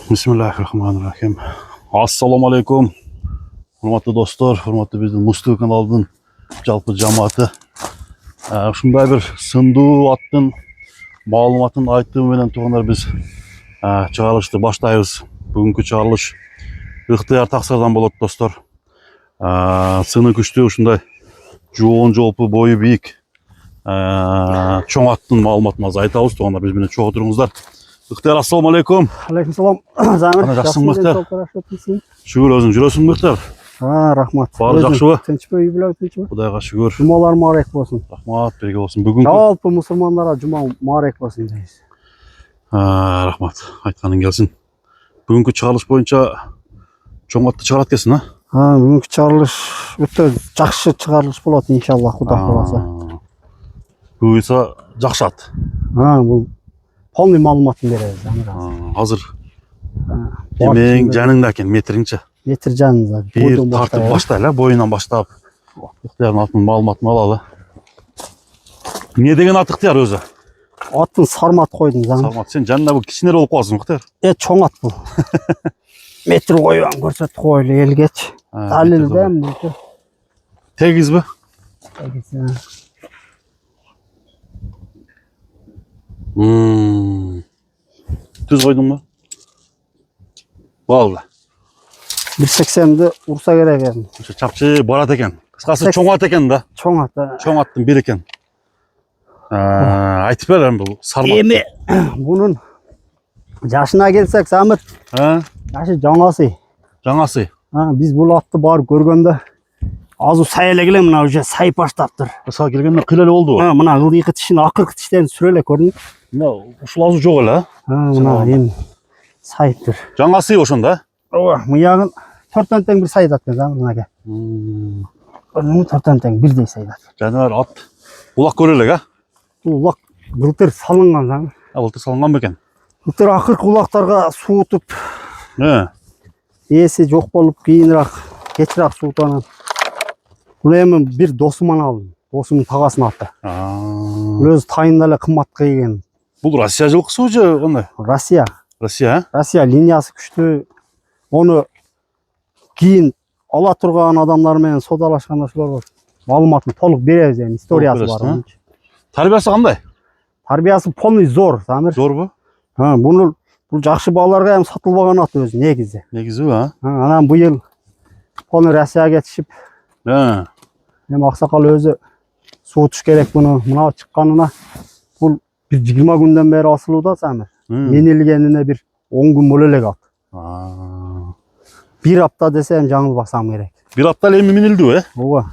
Bismillahirrahmanirrahim. Assalamu alaikum. Hurmatlı dostlar, hurmatlı bizden Mustafa kanalının жалпы жамааты. Ушундай bir сындуу аттын маалыматын айтуу менен тугандар биз чыгарылышты баштайбыз. Бүгүнкү чыгарылыш ыктыяр таксырдан болот достор. Сыны күчтүү ушундай жоон жолпу бою бийик чоң аттын маалыматын азыр айтабыз тугандар, биз менен чогуу туруңуздар. Ыктыяр, ассаламу алейкум. Алейкум салам. Замир. Жакшысың Ыктыяр? Шүгүр, өзүң жүрөсүңбү Ыктыяр? Рахмат. Баары жакшыбы? Тынчпы, үй бүлө тынчпы? Кудайга шүгүр. Жумалар мубарак болсун. Рахмат, бирге болсун. Бүгүнкү жалпы мусулмандарга жума мубарак болсун дейбиз. Рахмат, айтканың келсин. Бүгүнкү чыгарылыш боюнча чоң атты чыгарат экенсиң, Бүгүнкү чыгарылыш өтө жакшы чыгарылыш болот иншаллах, Кудай кааласа. Буюрса жакшы ат. Бул полный маалыматын беребиз Азыр эмең жаныңда экен, метриңчи. Метр жаныңда. Бир тартып баштайлы, боюнан баштап. Ыктыярдын аттын маалыматын алалы. Эмне деген ат Ыктыяр өзү? Аттын Сармат койдум, Сармат, сен жанында бул кичинере болуп каласың Ыктыяр. Чоң ат бул. Метр койгон көрсөтүп койлу элгеч. Далилден бул. Тегизби? Тегиз. Түз койдуңбу? Болду. 1.80'de ursa керек экен. Чапчы барат экен. Кыскасы чоң ат экен да. Чоң ат. Чоң аттын бири экен. Айтып бер бул Сармат. Эми бунун жашына келсек, Самир. Жашы жаңасы. Жаңасы. Биз бул атты барып көргөндө азу сай эле келем, мына уже сайып баштаптыр. Сага келгенде кыйла эле болду. Мына ылдыйкы тишин, акыркы тиштерин сүрө эле көрдүң. Ушул азу жок эле. Мына эми сайыптыр. Жаңасы ошондо. Ооба, мыягын 4 тең бир сайдат экен, мынаке. Көрдүңбү, 4 тең бирдей сайдат. Жаныбар ат улак көрө элек, Бул улак былтыр салынган, Былтыр салынган бекен. Былтыр акыркы улактарга суутуп, эси жок болуп, кийинирээк кечирээк суутанан. Бул эми бир досуман алдым. Досумдун тагасынын аты. Бул өзү тайында эле кымбат кийген. Бул Россия жылкысы же кандай? Россия. Россия линиясы күчтүү. Onu кийин ала турган адамдар менен содалашканда ошолор маалыматын толук беребиз, эми историясы бар. Тарбиясы кандай? Тарбиясы полный зор, Самир. Зорбу? Бул жакшы бааларга эми сатылбаган ат өзү негизи. Негизи, Анан быйыл полный Россияга кетишип, эми аксакал өзү суутуш керек буну. Мына чыкканына бул бир 20 күндөн бери асылууда, Самир. Менилгенине бир 10 күн боло элек ат. Bir hafta desem жаңылбасам керек. Bir hafta эми минилди, Ооба.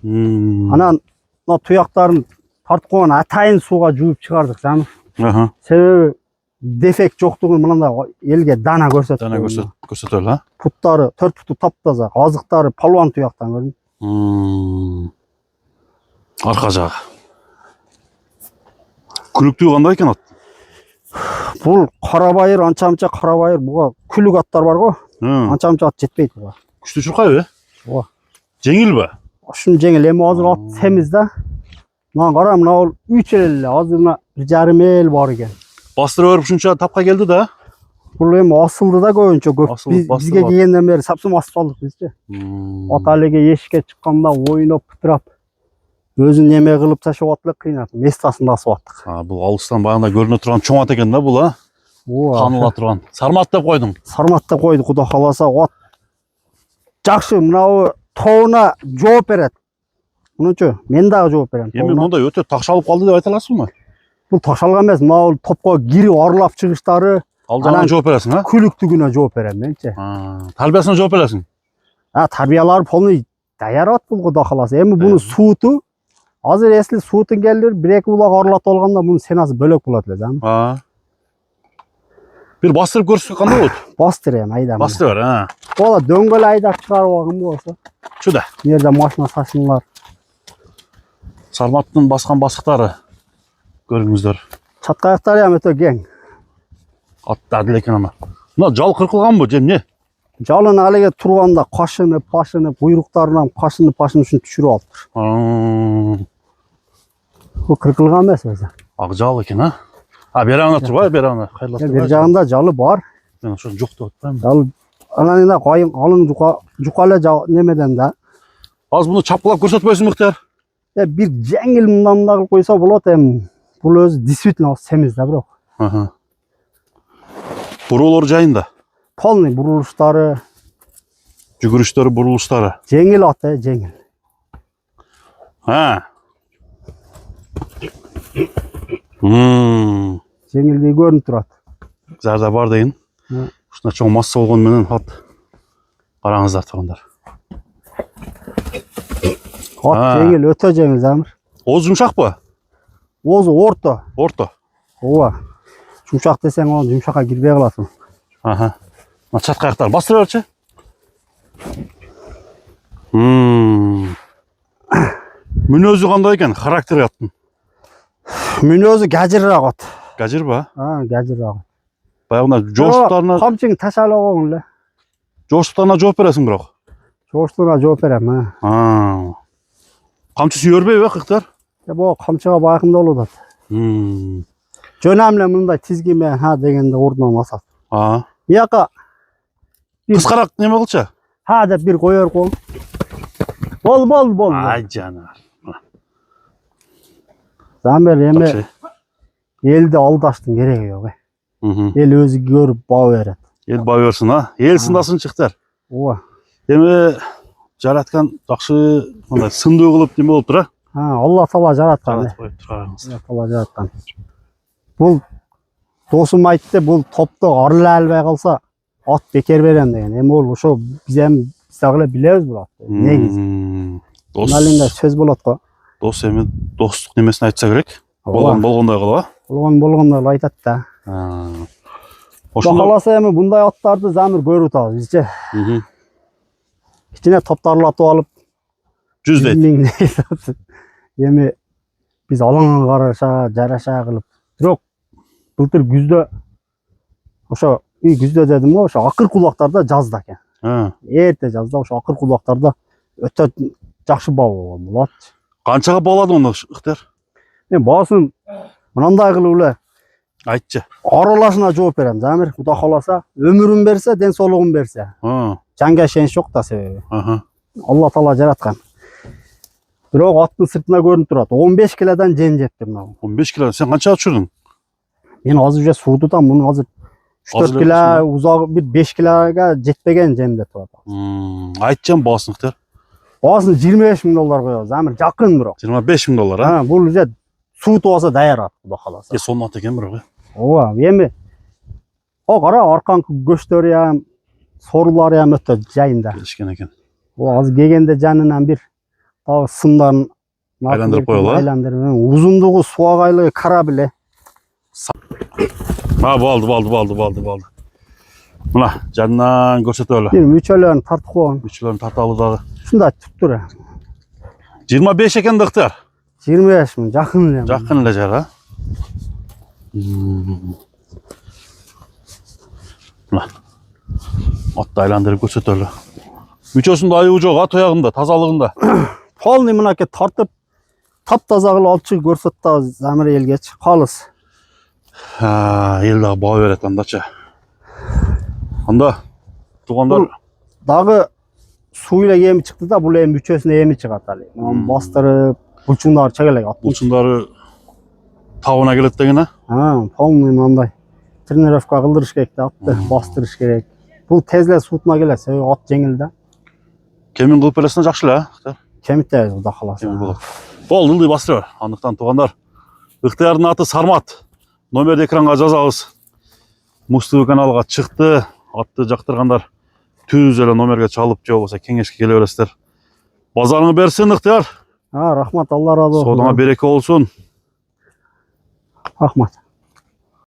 Анан мына туяктарын тартып койгон атайын сууга жууп чыгардык, Самир. Себеби дефект жоктугун мындай элге дана көрсөтөт. Дана көрсөтөлү, Путтары 4 путу таптаза, азыктары палуан туяктан көрдүм. Арка жагы. Күлүктүү кандай экен ат? Бул карабайыр, анча-мынча карабайыр, буга күлүк аттар бар го. Анча-мынча ат жетпейт буга. Күчтүү чуркайбы? Ооба. Жеңилби? Ушун жеңил, эми азыр ат семиз да. Мына кара, мына бул 3 эле, азыр мына 1,5 эл бар экен. Бастырып берип ушунча тапка келди да. Бул эми асылды да көбүнчө көп. Бизге келгенден бери сапсым асып алдык бизчи. Ат алеге эшикке чыкканда ойноп, пытырап, өзүн неме кылып ташап атып кыйнап, местасында асып аттык. Бул алыстан баягында көрүнө турган чоң ат экен да бул, Таныла турган. Сармат деп койдуң. Сармат деп койду, Кудай кааласа. Ат жакшы, мына тоуна жооп берет. Мунучу, мен дагы жооп берем. Эми мондай өтө такшалып калды деп айта аласызбы? Бул такшалган эмес, мына топко кирип арлап чыгыштары. Алжана жооп бересиң, Күлүктүгүнө жооп берем менчи. Тарбиясына жооп бересиң. Тарбиялары полный даяр ат бул, Кудай кааласа. Эми буну сууту азыр эсли суутун келдир, 1-2 улак арлатып алганда мунун сенасы бөлөк болот эле, Bir bastırıp görüşsün kanda olur? Bastırayım, aydan. Bastır, Ola döngöl aydak çıkarıp bakın bu olsa. Şurada. Nerede maşına saçınlar. Sarmattın baskan basıkları. Görünüzler. Çatkayaklar ya öte gen. Atты adil eкен ama. Buna jal kırkılgan bu, Cem ne? Jalın alege turganda kaşınıp, buyruqlarından kaşınıp üçün düşürüp alıptır. Bu kırkılgan emas özü. Ak jal eken, ha? Ha, beri ana tur var, beri ana. Bir jağında jalı var. Ben ошону жок деп атпаймынбы? Ал анан эле калың жука эле немеден да. Аз буну чапкылап көрсөтпөйсүңбү Ыктыяр? Бир жеңил мындан да кылып койсо болот эми. Бул өзү действительно семиз да бирок. Буроолору жайында. Полный бурулуштары, Жүгүрүштөрү, бурулуштары. жеңил ат, жеңил. Жеңилдиги көрүнүп турат. Зарда бар деген. Ушундай чоң масса болгону менен ат. Караңыздар тугандар. Ат жеңил, өтө жеңил Замир. Ооз жумшакпы? Оозу орто. Орто. Ооба. Жумшак десең ал жумшакка кирбей каласың. Мына чатка аяктар бастыра берчи. Мүнөзү кандай экен? Характери аттын. Мүнөзү гажырыраак ат. Гажырбы? Гажырыраак. Баягында жошуктарына камчың ташалап койгон эле. жошуктарына жооп бересиң бирок. Жошуктарга жооп берем. Камчы сүйөрбөйбү Ыктыяр? Бул камчыга байкында болуп атат. Жөнөм эле мындай тизгиме дегенде ордунан басат. Бияка Кыскараак неме кылчы? деп бир коёр го. Бол. Ай жанар. Замир эми элди алдаштын кереги жок. Эл өзү көрүп баа берет. Ел баа берсин, Эл сындасын Ыктыяр. Ооба. Эми жараткан жакшы мындай сындуу кылып неме болуп тур, Алла таала жараткан. Жараткан. Алла жараткан. Бул досум айтты, бул топто арыла албай калса ат бекер берем деген. Эми ол ошо биз дагы билебиз бул атты. Негизи. Налинде сөз болот го. Дос эми достук немесин айтса керек. Болгондой кылып, Болгондой айтат да. Каласа эми мындай аттарды Замир көрүп атабыз бизче. Кичине топтарлатып алып 100 дейт. Эми биз алаңга караша, жараша кылып. Бирок былтыр күздө ошо күздө дедим го, ошо акыр кулактарда жазда экен. Эрте жазда ошо акыр кулактарда өтө жакшы баа болгон болот. Канчага баалады муну Ыктыяр? Мен баасын мындай кылып эле Айтчы. аралашына жооп берем Замир. Кудай кааласа, өмүрүн берсе, ден соолугун берсе. Жанга ишенич жок да себеби. Алла таала жараткан. Бирок аттын сыртына көрүнүп турат. 15 килодан жем жепти мына. 15 кило. Сен канча түшүрдүң? Мен азыр уже суудудам, муну азыр 3-4 кило, узагы бир 5 килога жетпеген жемде турат. Айтчам баасын Ыктыяр. Баасын $25,000 коёбуз. Замир жакын бирок. $25,000, Бул уже суутуп алса даяр ат, Кудай кааласа. Сонун ат экен бирок. Ооба, эми кара арканкы көчтөрү сорулары өтө жайында. Келишкен экен. Азыр келгенде жанынан бир дагы сымдарын айландырып коелу. Узундугу суагайлыгы корабль. Балды. Мына жанынан көрсөтөлү. Бир мүчөлөрүн тартып койгон. Мүчөлөрүн тарталы дагы. Ушундай туптур. 25 экен да Ыктыяр. 25 жакын эле. Жакын эле жара. Мына. Атты айландырып көрсөтөлү. Мүчөсүндө айыбы жок, тоягында, тазалыгында. Полный мынакей тартып таптаза кылып алып чыгып көрсөт да Замир элгечи. Калыс. Эл дагы баа берет андачы. Анда туугандар дагы суу эле эми чыкты да, бул эми мүчөсүнө эми чыгат али. Бастырып, булчуңдары чегелек ат. Булчуңдары табына келет деген, полный мындай тренировка кылдырыш керек да, атты бастырыш керек. Бул тез эле суутуна келет, себеби ат жеңил да. Кемин кылып бересиң жакшы эле, Ыктыяр. Кемитебиз, Кудай кааласа. Болду, ылдый бастыра бер. Андыктан туугандар, Ыктыярдын аты Сармат. Номерди экранга жазабыз. Муз-ТВ каналга чыкты. Атты жактыргандар түз эле номерге чалып, же болбосо кеңешке келе бересиздер. Базарыңы берсин, Ыктыяр. Рахмат, Алла разы болсун. Соодаңа береке болсун. Рахмат.